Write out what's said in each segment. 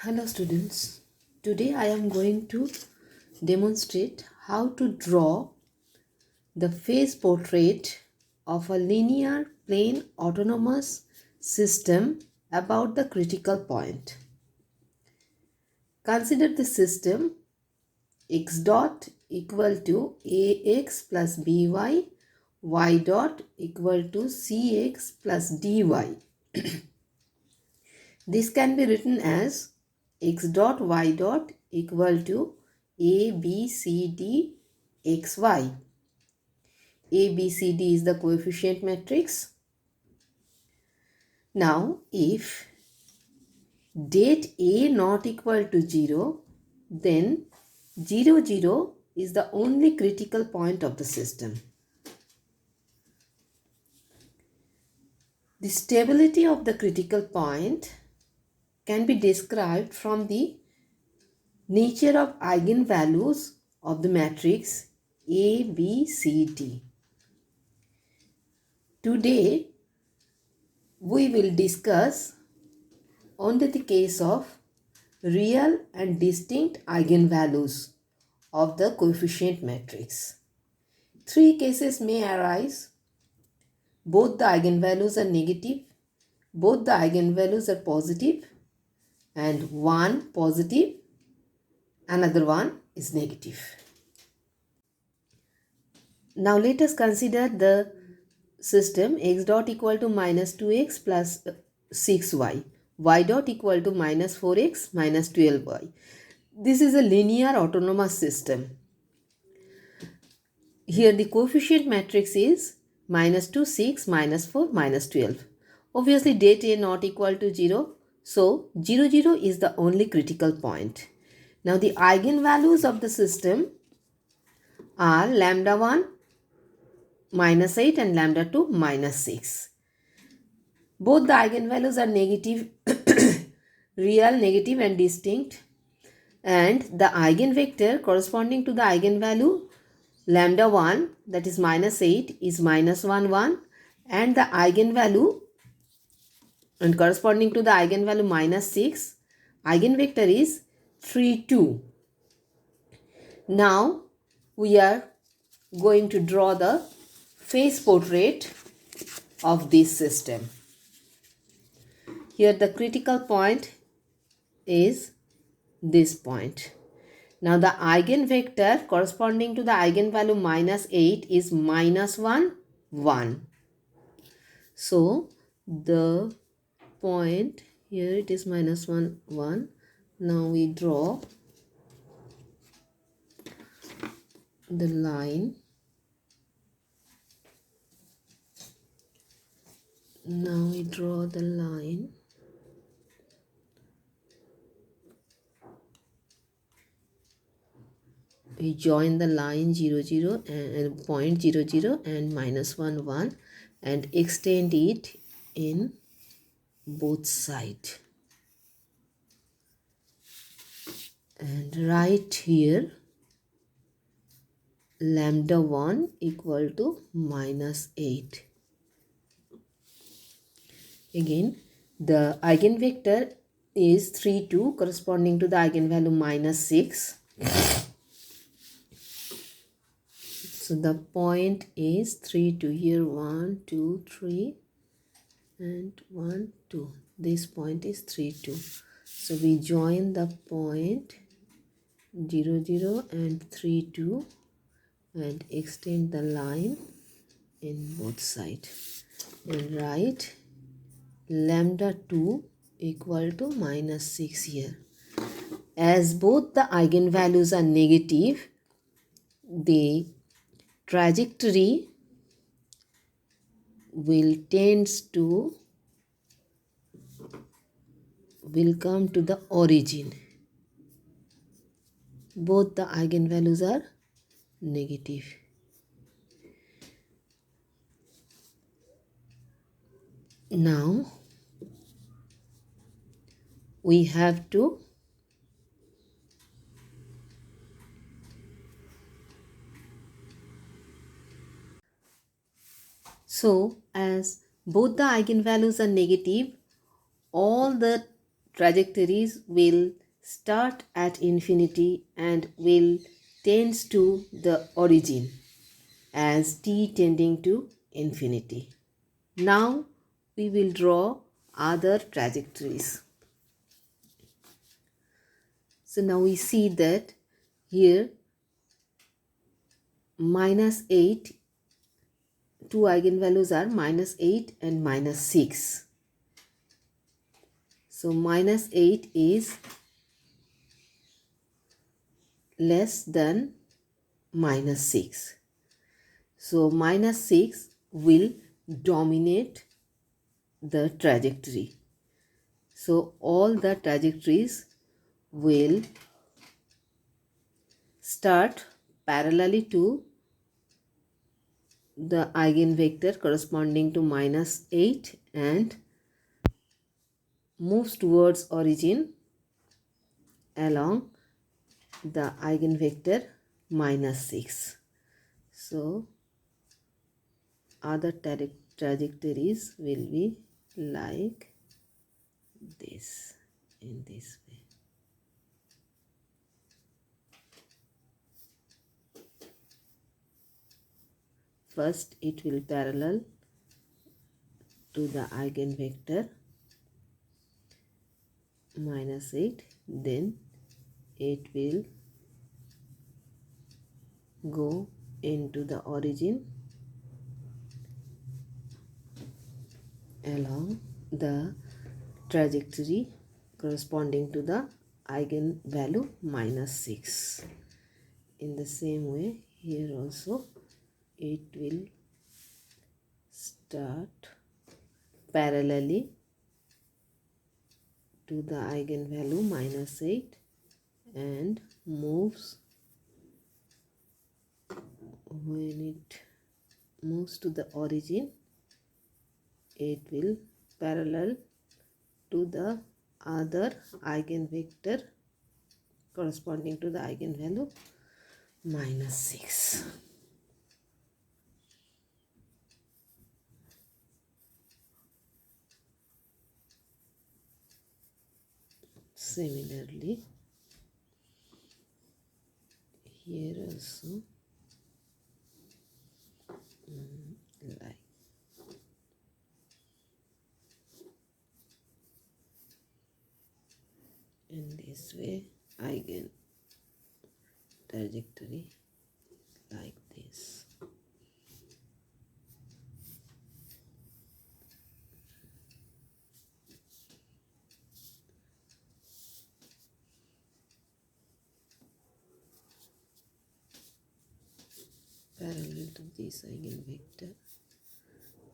Hello students, today I am going to demonstrate how to draw the phase portrait of a linear plane autonomous system about the critical point. Consider the system x dot equal to ax plus by, y dot equal to cx plus dy. This can be written as x dot y dot equal to a, b, c, d, x, y. A, B, C, D is the coefficient matrix. Now, if date A not equal to 0, then 0, 0 is the only critical point of the system. The stability of the critical point can be described from the nature of eigenvalues of the matrix A, B, C, D. Today, we will discuss only the case of real and distinct eigenvalues of the coefficient matrix. Three cases may arise. Both the eigenvalues are negative, both the eigenvalues are positive, and one positive, another one is negative. Now let us consider the system x dot equal to minus 2x plus 6y, y dot equal to minus 4x minus 12y. This is a linear autonomous system. Here the coefficient matrix is minus 2, 6, minus 4, minus 12. Obviously date A not equal to 0. So 0, 0 is the only critical point. Now the eigenvalues of the system are lambda 1 minus 8 and lambda 2 minus 6. Both the eigenvalues are negative, real, negative and distinct. And the eigenvector corresponding to the eigenvalue lambda 1, that is minus 8, is minus 1 1, and the eigenvalue and corresponding to the eigenvalue minus 6, eigenvector is 3 2. Now we are going to draw the phase portrait of this system. Here the critical point is this point. Now the eigenvector corresponding to the eigenvalue minus 8 is minus 1 1. So the point here, it is minus 1 1. Now we draw the line. Now we draw the line. We join the line 0 0 and point 0 0 and minus 1 1 and extend it in both sides. And write here lambda 1 equal to minus 8. Again, the eigenvector is 3 2 corresponding to the eigenvalue minus 6. So the point is 3 2 here, 1 2 3 and 1 2. This point is 3 2. So we join the point 0 0 and 3 2 and extend the line in both sides and write lambda 2 equal to minus 6 here. As both the eigenvalues are negative, the trajectory will come to the origin. Both the eigenvalues are negative. Now we have to as both the eigenvalues are negative, all the trajectories will start at infinity and will tends to the origin as t tending to infinity. Now we will draw other trajectories. So now we see that here -8, two eigenvalues are -8 and -6. So -8 is less than -6. So -6 will dominate the trajectory. So all the trajectories will start parallelly to the eigenvector corresponding to -8 and moves towards origin along the eigenvector -6. So other trajectories will be like this, in this way. First it will parallel to the eigenvector -8, then it will go into the origin along the trajectory corresponding to the eigenvalue -6. In the same way, here also it will start parallelly to the eigenvalue -8 and moves, when it moves to the origin, it will parallel to the other eigenvector corresponding to the eigenvalue -6. Similarly, here also like in this way, eigen trajectory like this. Parallel to this eigenvector,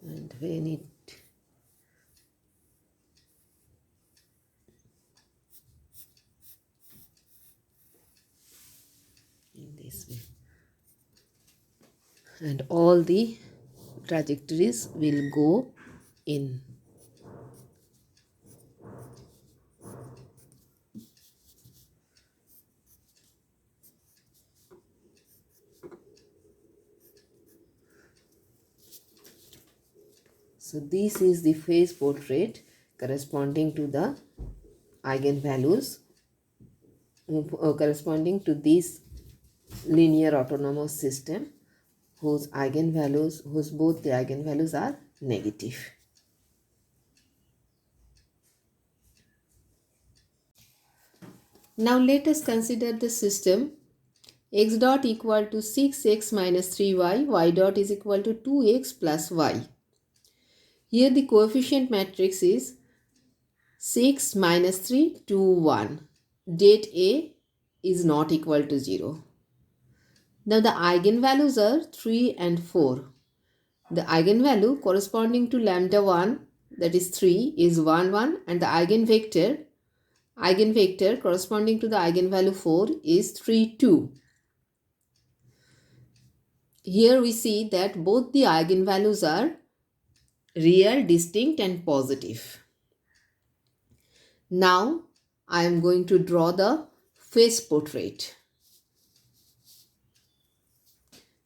and when it in this way, and all the trajectories will go in. So this is the phase portrait corresponding to the eigenvalues corresponding to this linear autonomous system whose both the eigenvalues are negative. Now let us consider the system x dot equal to 6x minus 3y, y dot is equal to 2x plus y. Here the coefficient matrix is 6 minus 3 2 1. Det A is not equal to 0. Now the eigenvalues are 3 and 4. The eigenvalue corresponding to lambda 1, that is 3, is 1 1, and the eigenvector corresponding to the eigenvalue 4 is 3 2. Here we see that both the eigenvalues are real, distinct and positive. Now I am going to draw the phase portrait.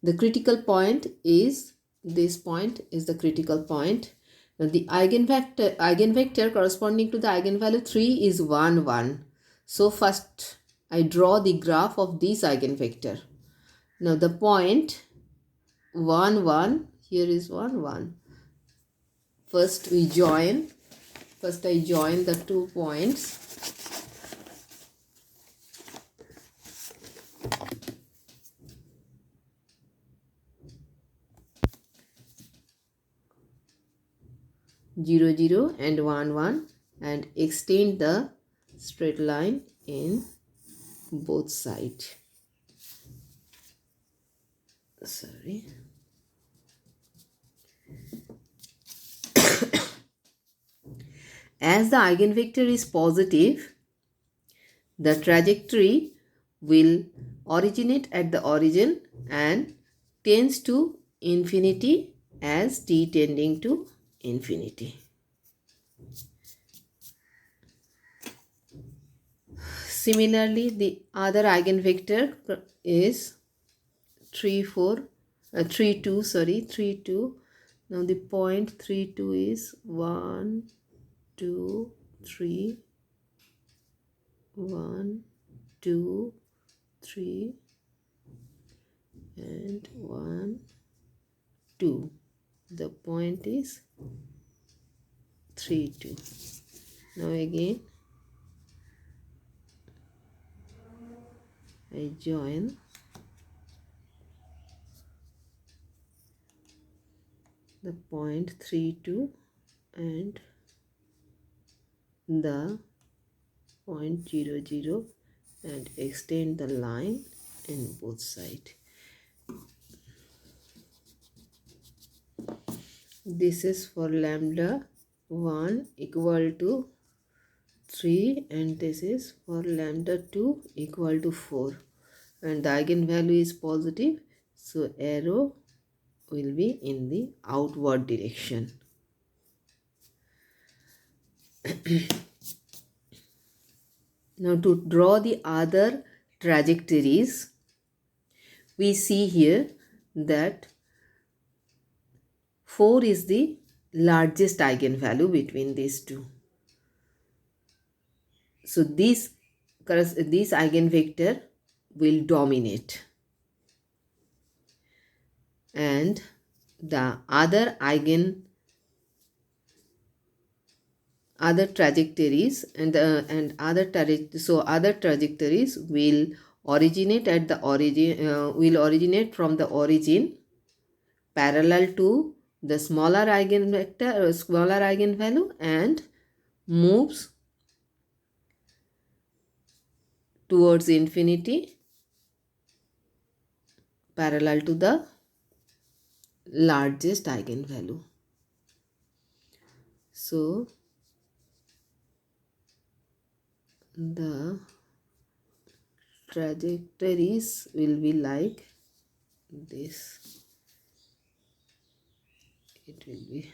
The critical point is, this point is the critical point. Now the eigenvector corresponding to the eigenvalue 3 is 1, 1. So first I draw the graph of this eigenvector. Now the point 1, 1, here is 1, 1. First I join the 2 points. Zero, 0 and 1, 1, and extend the straight line in both sides. Sorry. As the eigenvector is positive, the trajectory will originate at the origin and tends to infinity as t tending to infinity. Similarly, the other eigenvector is 3, 4, 3, 2, sorry, 3, 2. Now the point 3, 2 is 1, 2, 3, 1, 2, 3, and 1, 2. The point is 3, 2. Now again I join the point 3, 2 and the point 0, 0 and extend the line in both sides. This is for lambda 1 equal to 3 and this is for lambda 2 equal to 4, and the eigenvalue is positive, so arrow will be in the outward direction. Now to draw the other trajectories, we see here that 4 is the largest eigenvalue between these two. So this eigenvector will dominate, and the other trajectories other trajectories will originate at the origin will originate from the origin parallel to the smaller eigenvalue and moves towards infinity parallel to the largest eigenvalue. So the trajectories will be like this. It will be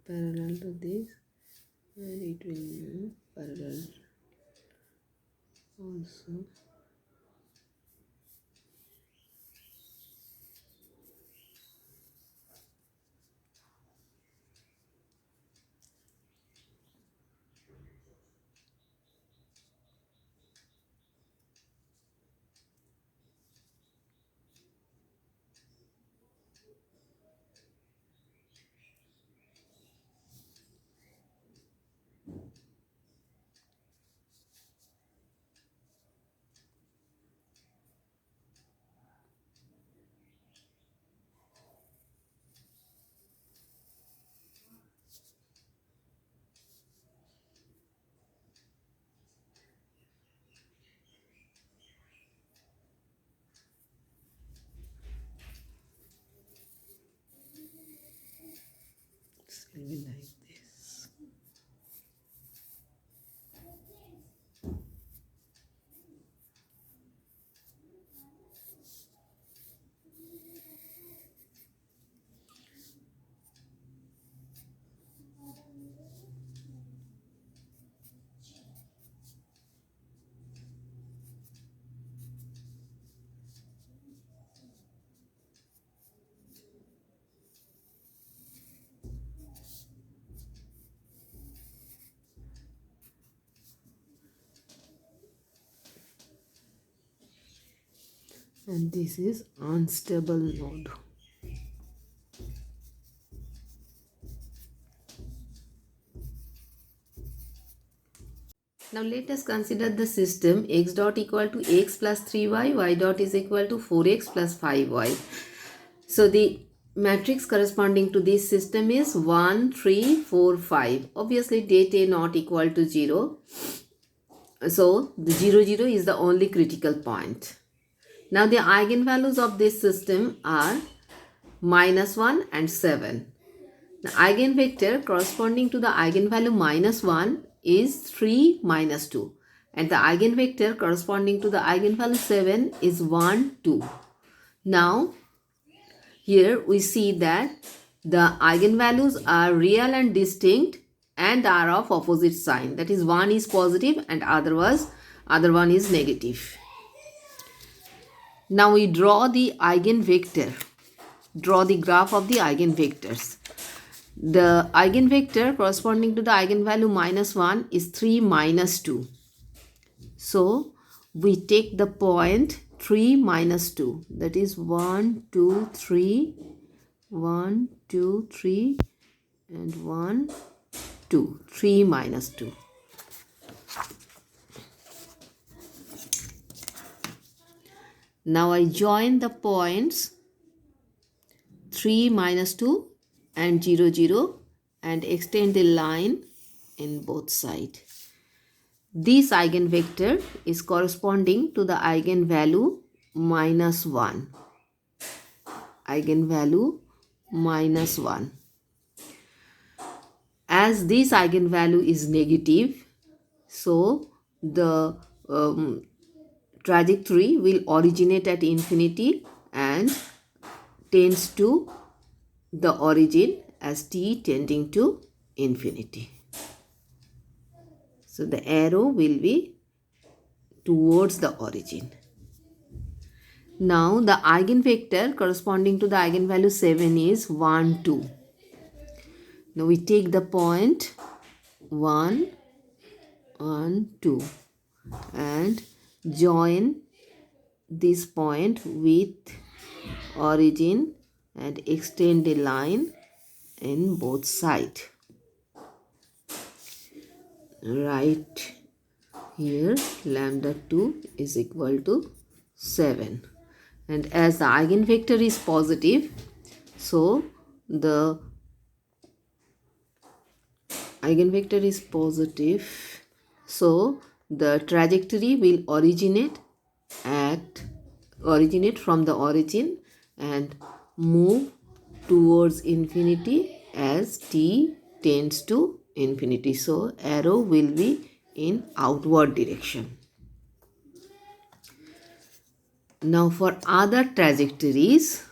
parallel to this, and it will move parallel also. It will be like this. and this is unstable node. Now let us consider the system x dot equal to x plus 3y, y dot is equal to 4x plus 5y. So the matrix corresponding to this system is 1, 3, 4, 5. Obviously date A not equal to 0. So the 0, 0 is the only critical point. Now the eigenvalues of this system are -1 and 7. The eigenvector corresponding to the eigenvalue -1 is 3 minus 2, and the eigenvector corresponding to the eigenvalue 7 is 1, 2. Now here we see that the eigenvalues are real and distinct and are of opposite sign. That is, one is positive and other one is negative. Now we draw the eigenvector. Draw the graph of the eigenvectors. The eigenvector corresponding to the eigenvalue -1 is 3 minus 2. So we take the point 3 minus 2. That is 1, 2, 3, 1, 2, 3 and 1, 2. 3 minus 2. Now I join the points 3 minus 2 and 0, 0 and extend the line in both sides. This eigenvector is corresponding to the eigenvalue -1. Eigenvalue -1. As this eigenvalue is negative, so the trajectory will originate at infinity and tends to the origin as t tending to infinity. So the arrow will be towards the origin. Now the eigenvector corresponding to the eigenvalue 7 is 1, 2. Now we take the point 1, 1, 2 and join this point with origin and extend a line in both sides. Right here lambda 2 is equal to 7, and as the eigenvector is positive, so the eigenvector is positive, so the trajectory will originate from the origin and move towards infinity as t tends to infinity. So arrow will be in outward direction. Now for other trajectories,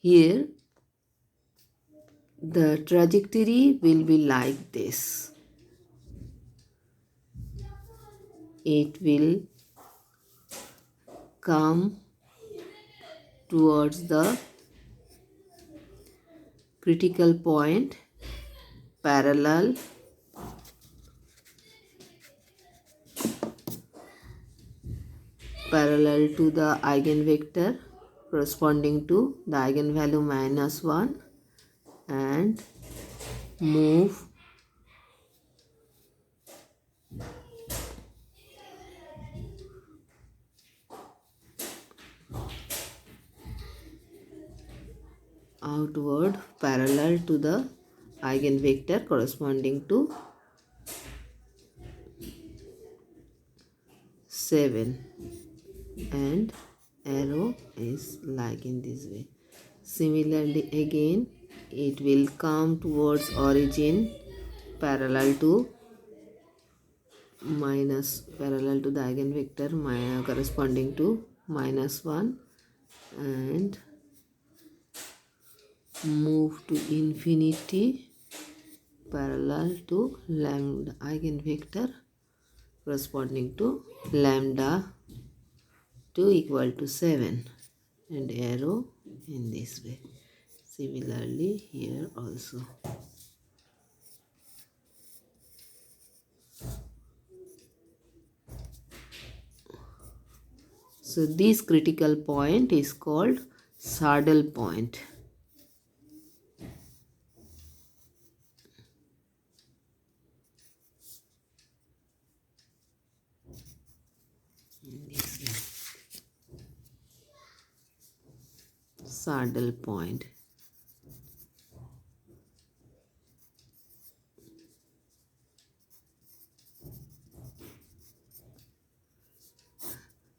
here the trajectory will be like this. It will come towards the critical point parallel to the eigenvector corresponding to the eigenvalue -1 and move outward parallel to the eigenvector corresponding to 7, and arrow is like in this way. Similarly again it will come towards origin parallel to the eigenvector corresponding to -1 and move to infinity parallel to lambda eigenvector corresponding to lambda 2 equal to 7, and arrow in this way. Similarly here also. So this critical point is called saddle point. Saddle point.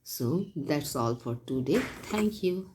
So that's all for today. Thank you.